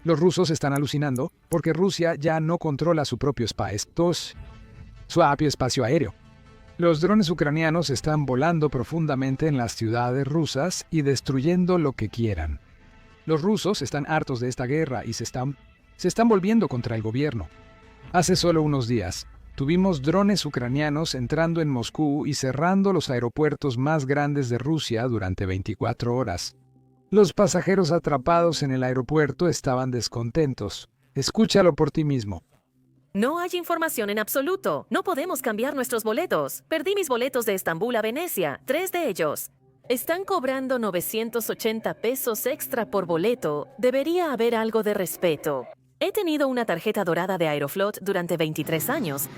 Los rusos están alucinando porque Rusia ya no controla su propio espacio aéreo. Los drones ucranianos están volando profundamente en las ciudades rusas y destruyendo lo que quieran. Los rusos están hartos de esta guerra y se están volviendo contra el gobierno. Hace solo unos días, tuvimos drones ucranianos entrando en Moscú y cerrando los aeropuertos más grandes de Rusia durante 24 horas. Los pasajeros atrapados en el aeropuerto estaban descontentos. Escúchalo por ti mismo. No hay información en absoluto. No podemos cambiar nuestros boletos. Perdí mis boletos de Estambul a Venecia, 3 de ellos. Están cobrando 980 pesos extra por boleto. Debería haber algo de respeto. He tenido una tarjeta dorada de Aeroflot durante 23 años.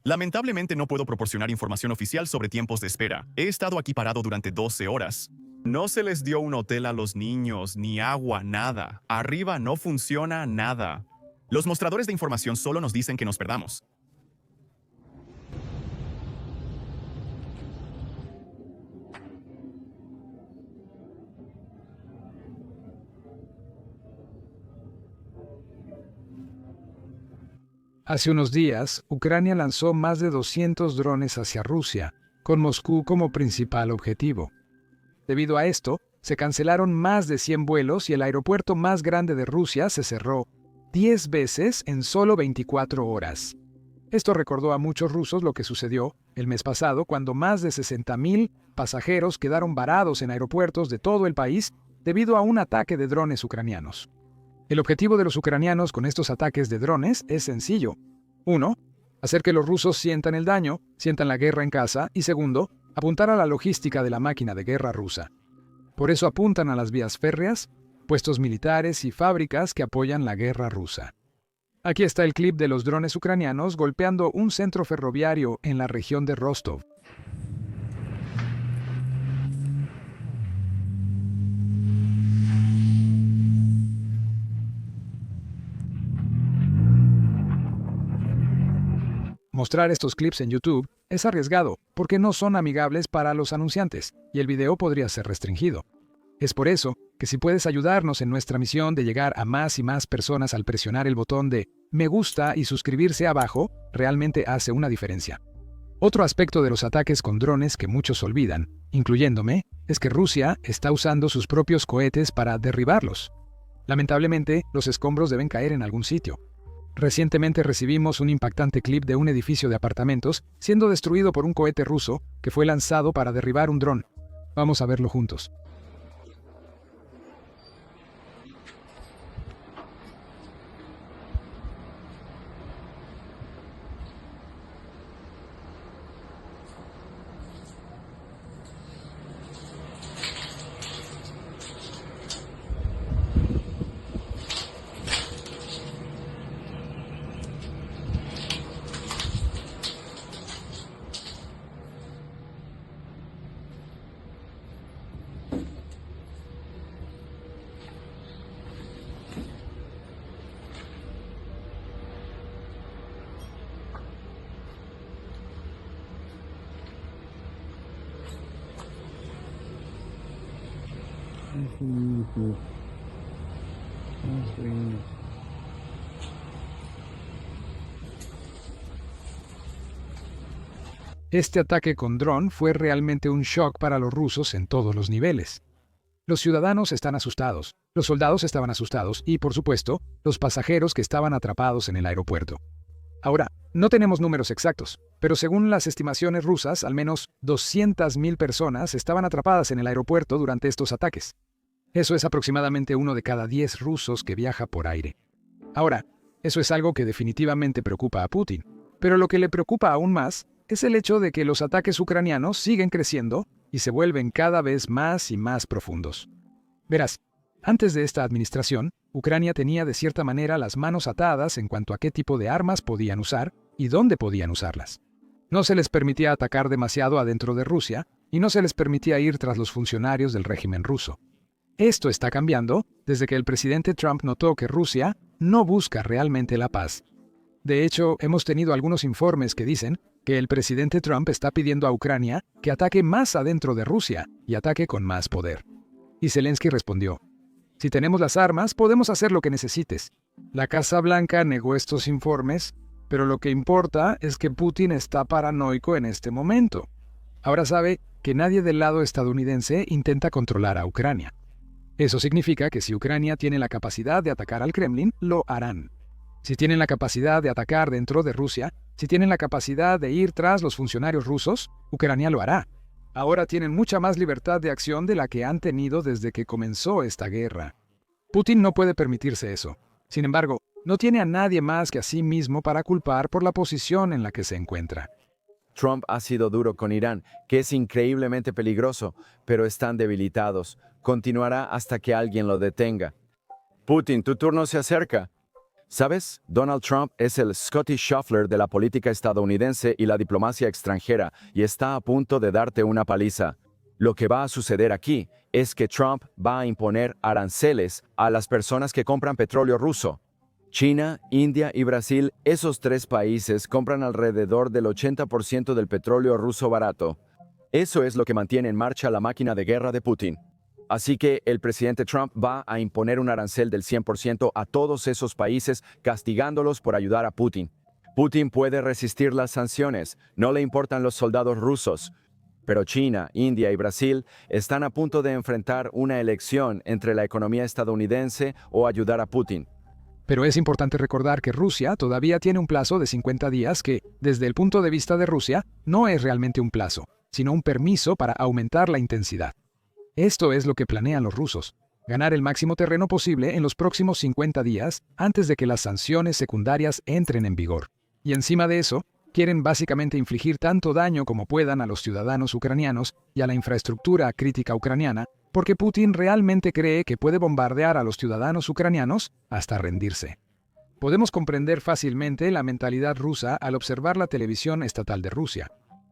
Lamentablemente no puedo proporcionar información oficial sobre tiempos de espera. He estado aquí parado durante 12 horas. No se les dio un hotel a los niños, ni agua, nada. Arriba no funciona nada. Los mostradores de información solo nos dicen que nos perdamos. Hace unos días, Ucrania lanzó más de 200 drones hacia Rusia, con Moscú como principal objetivo. Debido a esto, se cancelaron más de 100 vuelos y el aeropuerto más grande de Rusia se cerró 10 veces en solo 24 horas. Esto recordó a muchos rusos lo que sucedió el mes pasado cuando más de 60,000 pasajeros quedaron varados en aeropuertos de todo el país debido a un ataque de drones ucranianos. El objetivo de los ucranianos con estos ataques de drones es sencillo. 1. Hacer que los rusos sientan el daño, sientan la guerra en casa, y 2. Apuntar a la logística de la máquina de guerra rusa. Por eso apuntan a las vías férreas, puestos militares y fábricas que apoyan la guerra rusa. Aquí está el clip de los drones ucranianos golpeando un centro ferroviario en la región de Rostov. Mostrar estos clips en YouTube es arriesgado porque no son amigables para los anunciantes y el video podría ser restringido. Es por eso que si puedes ayudarnos en nuestra misión de llegar a más y más personas al presionar el botón de me gusta y suscribirse abajo, realmente hace una diferencia. Otro aspecto de los ataques con drones que muchos olvidan, incluyéndome, es que Rusia está usando sus propios cohetes para derribarlos. Lamentablemente, los escombros deben caer en algún sitio. Recientemente recibimos un impactante clip de un edificio de apartamentos siendo destruido por un cohete ruso que fue lanzado para derribar un dron. Vamos a verlo juntos. Este ataque con dron fue realmente un shock para los rusos en todos los niveles. Los ciudadanos están asustados, los soldados estaban asustados y, por supuesto, los pasajeros que estaban atrapados en el aeropuerto. Ahora, no tenemos números exactos, pero según las estimaciones rusas, al menos 200,000 personas estaban atrapadas en el aeropuerto durante estos ataques. Eso es aproximadamente 1 de cada 10 rusos que viaja por aire. Ahora, eso es algo que definitivamente preocupa a Putin, pero lo que le preocupa aún más es el hecho de que los ataques ucranianos siguen creciendo y se vuelven cada vez más y más profundos. Verás, antes de esta administración, Ucrania tenía de cierta manera las manos atadas en cuanto a qué tipo de armas podían usar y dónde podían usarlas. No se les permitía atacar demasiado adentro de Rusia y no se les permitía ir tras los funcionarios del régimen ruso. Esto está cambiando desde que el presidente Trump notó que Rusia no busca realmente la paz. De hecho, hemos tenido algunos informes que dicen que el presidente Trump está pidiendo a Ucrania que ataque más adentro de Rusia y ataque con más poder. Y Zelensky respondió: si tenemos las armas, podemos hacer lo que necesites. La Casa Blanca negó estos informes, pero lo que importa es que Putin está paranoico en este momento. Ahora sabe que nadie del lado estadounidense intenta controlar a Ucrania. Eso significa que si Ucrania tiene la capacidad de atacar al Kremlin, lo harán. Si tienen la capacidad de atacar dentro de Rusia, si tienen la capacidad de ir tras los funcionarios rusos, Ucrania lo hará. Ahora tienen mucha más libertad de acción de la que han tenido desde que comenzó esta guerra. Putin no puede permitirse eso. Sin embargo, no tiene a nadie más que a sí mismo para culpar por la posición en la que se encuentra. Trump ha sido duro con Irán, que es increíblemente peligroso, pero están debilitados. Continuará hasta que alguien lo detenga. Putin, tu turno se acerca. ¿Sabes? Donald Trump es el Scotty Scheffler de la política estadounidense y la diplomacia extranjera, y está a punto de darte una paliza. Lo que va a suceder aquí es que Trump va a imponer aranceles a las personas que compran petróleo ruso. China, India y Brasil, esos 3 países compran alrededor del 80% del petróleo ruso barato. Eso es lo que mantiene en marcha la máquina de guerra de Putin. Así que el presidente Trump va a imponer un arancel del 100% a todos esos países, castigándolos por ayudar a Putin. Putin puede resistir las sanciones, no le importan los soldados rusos. Pero China, India y Brasil están a punto de enfrentar una elección entre la economía estadounidense o ayudar a Putin. Pero es importante recordar que Rusia todavía tiene un plazo de 50 días que, desde el punto de vista de Rusia, no es realmente un plazo, sino un permiso para aumentar la intensidad. Esto es lo que planean los rusos: ganar el máximo terreno posible en los próximos 50 días antes de que las sanciones secundarias entren en vigor. Y encima de eso, quieren básicamente infligir tanto daño como puedan a los ciudadanos ucranianos y a la infraestructura crítica ucraniana, porque Putin realmente cree que puede bombardear a los ciudadanos ucranianos hasta rendirse. Podemos comprender fácilmente la mentalidad rusa al observar la televisión estatal de Rusia.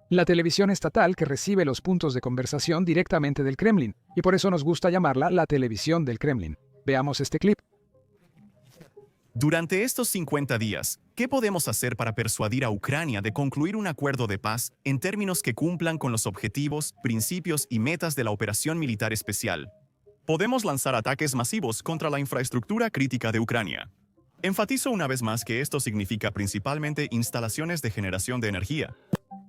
La televisión estatal que recibe los puntos de conversación directamente del Kremlin, y por eso nos gusta llamarla la televisión del Kremlin. Veamos este clip. Durante estos 50 días, ¿qué podemos hacer para persuadir a Ucrania de concluir un acuerdo de paz en términos que cumplan con los objetivos, principios y metas de la operación militar especial? Podemos lanzar ataques masivos contra la infraestructura crítica de Ucrania. Enfatizo una vez más que esto significa principalmente instalaciones de generación de energía.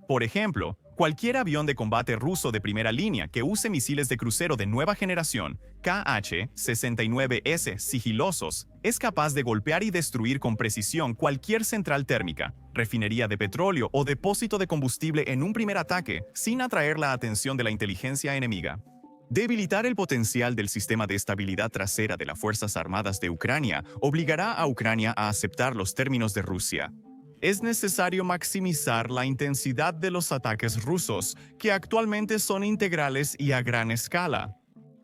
Por ejemplo, cualquier avión de combate ruso de primera línea que use misiles de crucero de nueva generación, Kh-69S sigilosos, es capaz de golpear y destruir con precisión cualquier central térmica, refinería de petróleo o depósito de combustible en un primer ataque, sin atraer la atención de la inteligencia enemiga. Debilitar el potencial del sistema de estabilidad trasera de las Fuerzas Armadas de Ucrania obligará a Ucrania a aceptar los términos de Rusia. Es necesario maximizar la intensidad de los ataques rusos, que actualmente son integrales y a gran escala.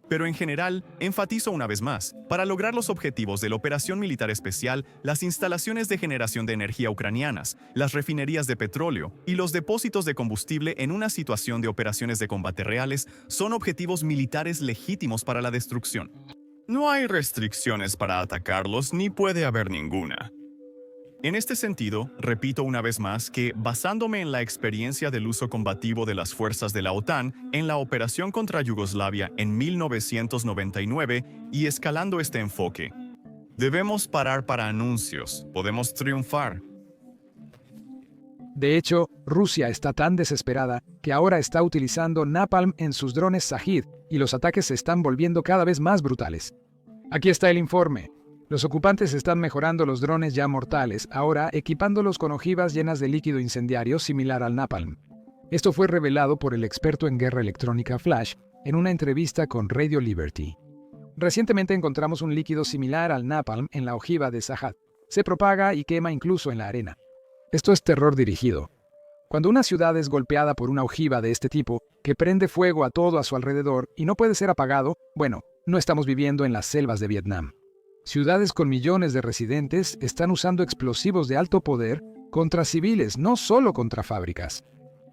Pero en general, enfatizo una vez más, para lograr los objetivos de la operación militar especial, las instalaciones de generación de energía ucranianas, las refinerías de petróleo y los depósitos de combustible en una situación de operaciones de combate reales son objetivos militares legítimos para la destrucción. No hay restricciones para atacarlos ni puede haber ninguna. En este sentido, repito una vez más que, basándome en la experiencia del uso combativo de las fuerzas de la OTAN en la operación contra Yugoslavia en 1999 y escalando este enfoque, debemos parar para anuncios, podemos triunfar. De hecho, Rusia está tan desesperada que ahora está utilizando napalm en sus drones Shahid y los ataques se están volviendo cada vez más brutales. Aquí está el informe. Los ocupantes están mejorando los drones ya mortales, ahora equipándolos con ojivas llenas de líquido incendiario similar al napalm. Esto fue revelado por el experto en guerra electrónica Flash en una entrevista con Radio Liberty. Recientemente encontramos un líquido similar al napalm en la ojiva de Shahid. Se propaga y quema incluso en la arena. Esto es terror dirigido. Cuando una ciudad es golpeada por una ojiva de este tipo, que prende fuego a todo a su alrededor y no puede ser apagado, bueno, no estamos viviendo en las selvas de Vietnam. Ciudades con millones de residentes están usando explosivos de alto poder contra civiles, no solo contra fábricas.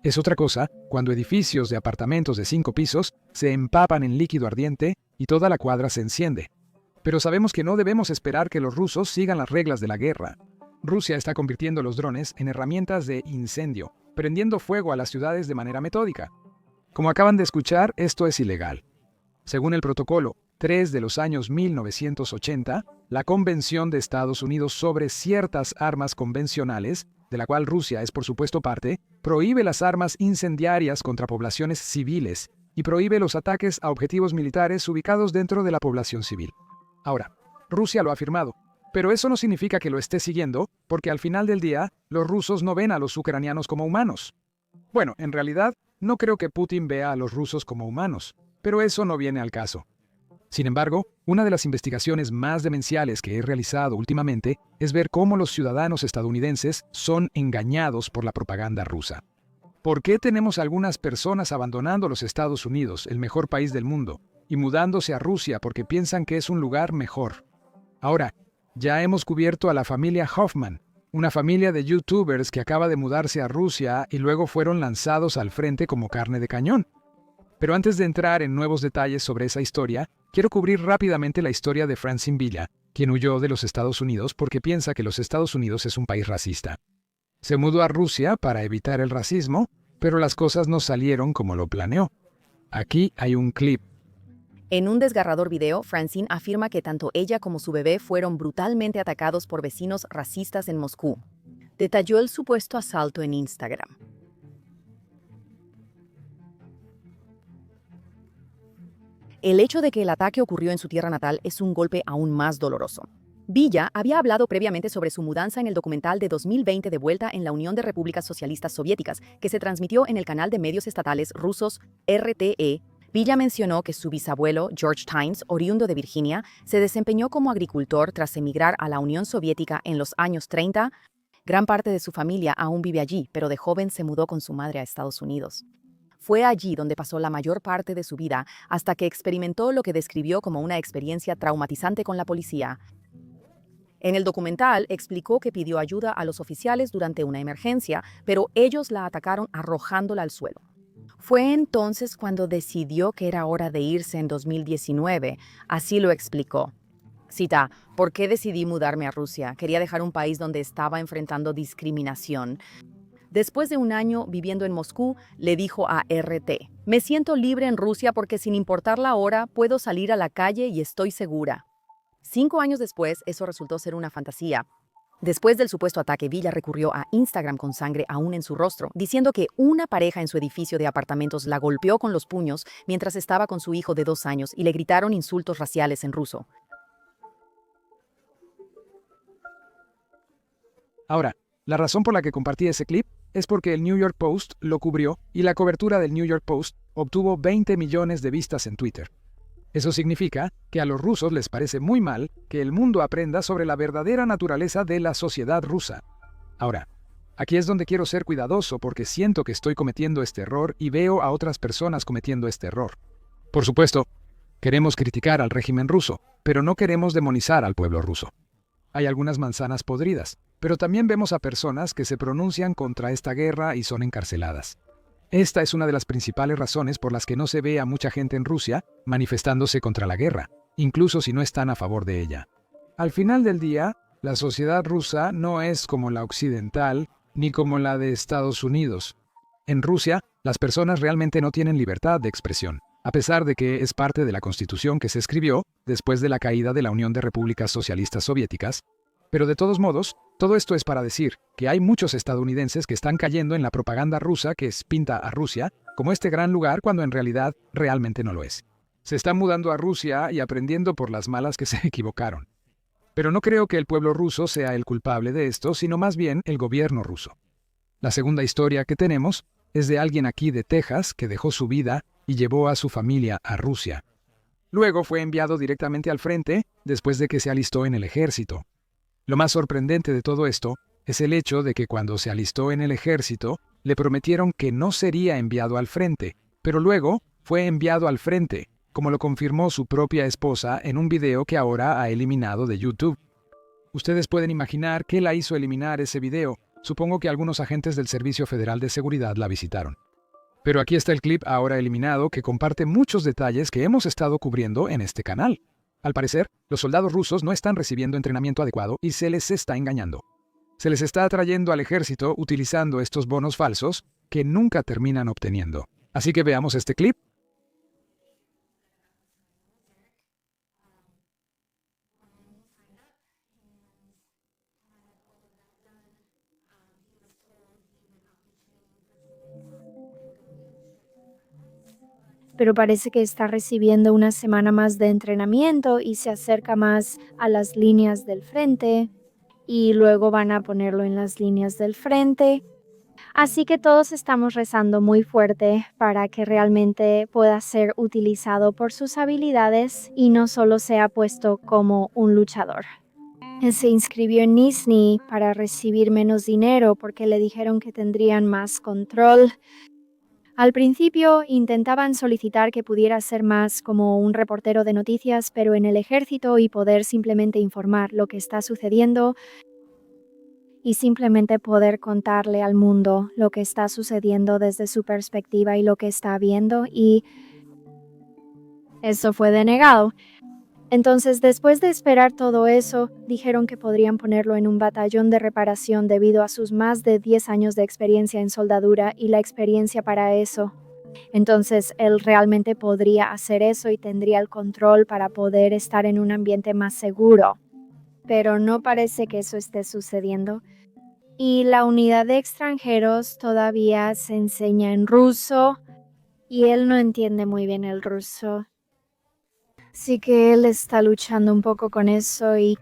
Es otra cosa cuando edificios de apartamentos de 5 pisos se empapan en líquido ardiente y toda la cuadra se enciende. Pero sabemos que no debemos esperar que los rusos sigan las reglas de la guerra. Rusia está convirtiendo los drones en herramientas de incendio, prendiendo fuego a las ciudades de manera metódica. Como acaban de escuchar, esto es ilegal. Según el protocolo 3 de los años 1980, la Convención de Estados Unidos sobre ciertas armas convencionales, de la cual Rusia es por supuesto parte, prohíbe las armas incendiarias contra poblaciones civiles y prohíbe los ataques a objetivos militares ubicados dentro de la población civil. Ahora, Rusia lo ha firmado, pero eso no significa que lo esté siguiendo, porque al final del día, los rusos no ven a los ucranianos como humanos. Bueno, en realidad, no creo que Putin vea a los rusos como humanos, pero eso no viene al caso. Sin embargo, una de las investigaciones más demenciales que he realizado últimamente es ver cómo los ciudadanos estadounidenses son engañados por la propaganda rusa. ¿Por qué tenemos algunas personas abandonando los Estados Unidos, el mejor país del mundo, y mudándose a Rusia porque piensan que es un lugar mejor? Ahora, ya hemos cubierto a la familia Hoffman, una familia de youtubers que acaba de mudarse a Rusia y luego fueron lanzados al frente como carne de cañón. Pero antes de entrar en nuevos detalles sobre esa historia, quiero cubrir rápidamente la historia de Francine Villa, quien huyó de los Estados Unidos porque piensa que los Estados Unidos es un país racista. Se mudó a Rusia para evitar el racismo, pero las cosas no salieron como lo planeó. Aquí hay un clip. En un desgarrador video, Francine afirma que tanto ella como su bebé fueron brutalmente atacados por vecinos racistas en Moscú. Detalló el supuesto asalto en Instagram. El hecho de que el ataque ocurrió en su tierra natal es un golpe aún más doloroso. Villa había hablado previamente sobre su mudanza en el documental de 2020 de vuelta en la Unión de Repúblicas Socialistas Soviéticas, que se transmitió en el canal de medios estatales rusos RTE. Villa mencionó que su bisabuelo, George Times, oriundo de Virginia, se desempeñó como agricultor tras emigrar a la Unión Soviética en los años 30. Gran parte de su familia aún vive allí, pero de joven se mudó con su madre a Estados Unidos. Fue allí donde pasó la mayor parte de su vida hasta que experimentó lo que describió como una experiencia traumatizante con la policía. En el documental explicó que pidió ayuda a los oficiales durante una emergencia, pero ellos la atacaron arrojándola al suelo. Fue entonces cuando decidió que era hora de irse en 2019, así lo explicó. Cita, ¿por qué decidí mudarme a Rusia? Quería dejar un país donde estaba enfrentando discriminación. Después de un año viviendo en Moscú, le dijo a RT, me siento libre en Rusia porque sin importar la hora puedo salir a la calle y estoy segura. 5 años después, eso resultó ser una fantasía. Después del supuesto ataque, Villa recurrió a Instagram con sangre aún en su rostro, diciendo que una pareja en su edificio de apartamentos la golpeó con los puños mientras estaba con su hijo de 2 años y le gritaron insultos raciales en ruso. Ahora, la razón por la que compartí ese clip es porque el New York Post lo cubrió y la cobertura del New York Post obtuvo 20 millones de vistas en Twitter. Eso significa que a los rusos les parece muy mal que el mundo aprenda sobre la verdadera naturaleza de la sociedad rusa. Ahora, aquí es donde quiero ser cuidadoso porque siento que estoy cometiendo este error y veo a otras personas cometiendo este error. Por supuesto, queremos criticar al régimen ruso, pero no queremos demonizar al pueblo ruso. Hay algunas manzanas podridas, pero también vemos a personas que se pronuncian contra esta guerra y son encarceladas. Esta es una de las principales razones por las que no se ve a mucha gente en Rusia manifestándose contra la guerra, incluso si no están a favor de ella. Al final del día, la sociedad rusa no es como la occidental ni como la de Estados Unidos. En Rusia, las personas realmente no tienen libertad de expresión, a pesar de que es parte de la Constitución que se escribió después de la caída de la Unión de Repúblicas Socialistas Soviéticas. Pero de todos modos, todo esto es para decir que hay muchos estadounidenses que están cayendo en la propaganda rusa que pinta a Rusia como este gran lugar cuando en realidad realmente no lo es. Se están mudando a Rusia y aprendiendo por las malas que se equivocaron. Pero no creo que el pueblo ruso sea el culpable de esto, sino más bien el gobierno ruso. La segunda historia que tenemos es de alguien aquí de Texas que dejó su vida y llevó a su familia a Rusia. Luego fue enviado directamente al frente después de que se alistó en el ejército. Lo más sorprendente de todo esto es el hecho de que cuando se alistó en el ejército, le prometieron que no sería enviado al frente, pero luego fue enviado al frente, como lo confirmó su propia esposa en un video que ahora ha eliminado de YouTube. Ustedes pueden imaginar qué la hizo eliminar ese video. Supongo que algunos agentes del Servicio Federal de Seguridad la visitaron. Pero aquí está el clip ahora eliminado que comparte muchos detalles que hemos estado cubriendo en este canal. Al parecer, los soldados rusos no están recibiendo entrenamiento adecuado y se les está engañando. Se les está atrayendo al ejército utilizando estos bonos falsos que nunca terminan obteniendo. Así que veamos este clip. Pero parece que está recibiendo una semana más de entrenamiento y se acerca más a las líneas del frente y luego van a ponerlo en las líneas del frente. Así que todos estamos rezando muy fuerte para que realmente pueda ser utilizado por sus habilidades y no solo sea puesto como un luchador. Él se inscribió en Nizhny para recibir menos dinero porque le dijeron que tendrían más control. Al principio intentaban solicitar que pudiera ser más como un reportero de noticias, pero en el ejército y poder simplemente informar lo que está sucediendo y simplemente poder contarle al mundo lo que está sucediendo desde su perspectiva y lo que está viendo, y eso fue denegado. Entonces, después de esperar todo eso, dijeron que podrían ponerlo en un batallón de reparación debido a sus más de 10 años de experiencia en soldadura y la experiencia para eso. Entonces, él realmente podría hacer eso y tendría el control para poder estar en un ambiente más seguro. Pero no parece que eso esté sucediendo. Y la unidad de extranjeros todavía se enseña en ruso y él no entiende muy bien el ruso. Así que él está luchando un poco con eso y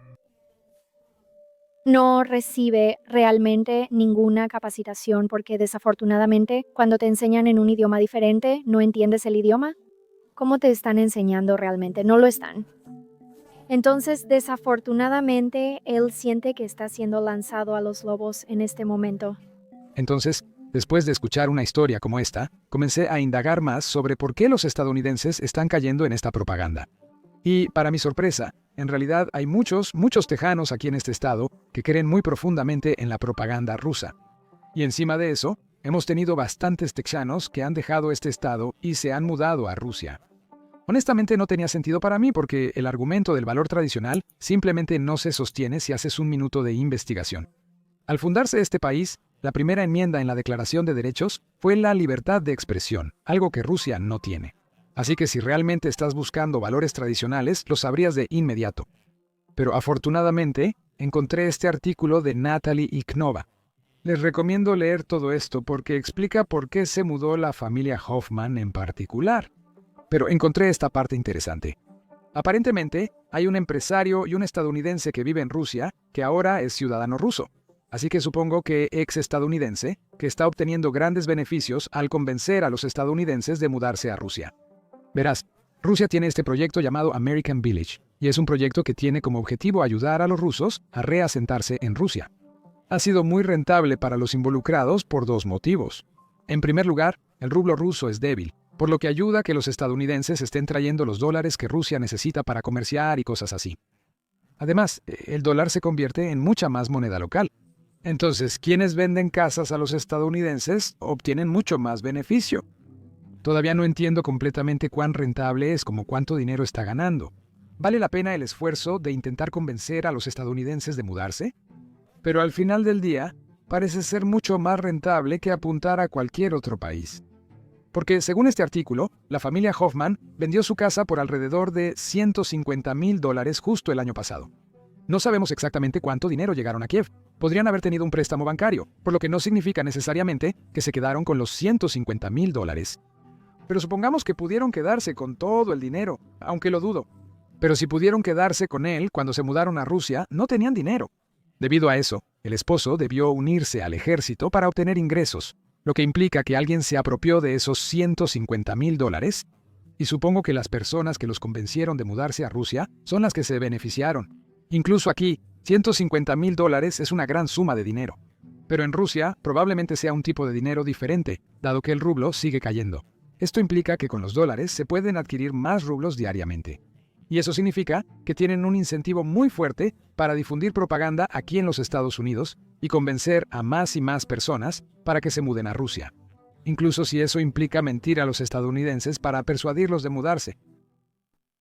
no recibe realmente ninguna capacitación porque desafortunadamente cuando te enseñan en un idioma diferente, ¿no entiendes el idioma? ¿Cómo te están enseñando realmente? No lo están. Entonces, desafortunadamente, él siente que está siendo lanzado a los lobos en este momento. Entonces, después de escuchar una historia como esta, comencé a indagar más sobre por qué los estadounidenses están cayendo en esta propaganda. Y, para mi sorpresa, en realidad hay muchos tejanos aquí en este estado que creen muy profundamente en la propaganda rusa. Y encima de eso, hemos tenido bastantes texanos que han dejado este estado y se han mudado a Rusia. Honestamente no tenía sentido para mí porque el argumento del valor tradicional simplemente no se sostiene si haces un minuto de investigación. Al fundarse este país, la primera enmienda en la Declaración de Derechos fue la libertad de expresión, algo que Rusia no tiene. Así que si realmente estás buscando valores tradicionales, lo sabrías de inmediato. Pero afortunadamente, encontré este artículo de Natalie Ikhnova. Les recomiendo leer todo esto porque explica por qué se mudó la familia Hoffman en particular. Pero encontré esta parte interesante. Aparentemente, hay un empresario y un estadounidense que vive en Rusia que ahora es ciudadano ruso. Así que supongo que ex-estadounidense que está obteniendo grandes beneficios al convencer a los estadounidenses de mudarse a Rusia. Verás, Rusia tiene este proyecto llamado American Village, y es un proyecto que tiene como objetivo ayudar a los rusos a reasentarse en Rusia. Ha sido muy rentable para los involucrados por dos motivos. En primer lugar, el rublo ruso es débil, por lo que ayuda a que los estadounidenses estén trayendo los dólares que Rusia necesita para comerciar y cosas así. Además, el dólar se convierte en mucha más moneda local. Entonces, quienes venden casas a los estadounidenses obtienen mucho más beneficio. Todavía no entiendo completamente cuán rentable es como cuánto dinero está ganando. ¿Vale la pena el esfuerzo de intentar convencer a los estadounidenses de mudarse? Pero al final del día, parece ser mucho más rentable que apuntar a cualquier otro país. Porque, según este artículo, la familia Hoffman vendió su casa por alrededor de $150,000 justo el año pasado. No sabemos exactamente cuánto dinero llegaron a Kiev. Podrían haber tenido un préstamo bancario, por lo que no significa necesariamente que se quedaron con los $150,000. Pero supongamos que pudieron quedarse con todo el dinero, aunque lo dudo. Pero si pudieron quedarse con él cuando se mudaron a Rusia, no tenían dinero. Debido a eso, el esposo debió unirse al ejército para obtener ingresos, lo que implica que alguien se apropió de esos $150,000, y supongo que las personas que los convencieron de mudarse a Rusia son las que se beneficiaron. Incluso aquí, $150,000 es una gran suma de dinero. Pero en Rusia probablemente sea un tipo de dinero diferente, dado que el rublo sigue cayendo. Esto implica que con los dólares se pueden adquirir más rublos diariamente. Y eso significa que tienen un incentivo muy fuerte para difundir propaganda aquí en los Estados Unidos y convencer a más y más personas para que se muden a Rusia. incluso si eso implica mentir a los estadounidenses para persuadirlos de mudarse.